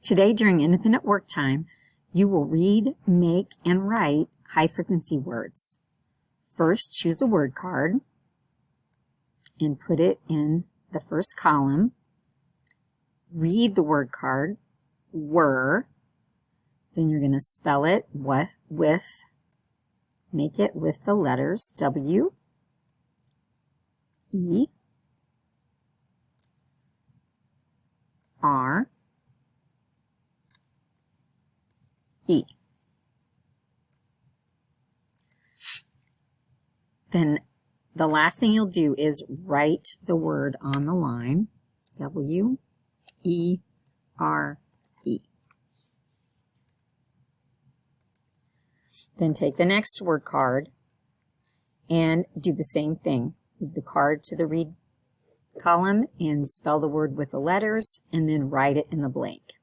Today, during independent work time, you will read, make, and write high-frequency words. First, choose a word card and put it in the first column. Read the word card, were. Then you're going to spell it with, make it with the letters W, E, R, E. Then the last thing you'll do is write the word on the line, W, E, R, E. Then take the next word card and do the same thing. Move the card to the read column and spell the word with the letters and then write it in the blank.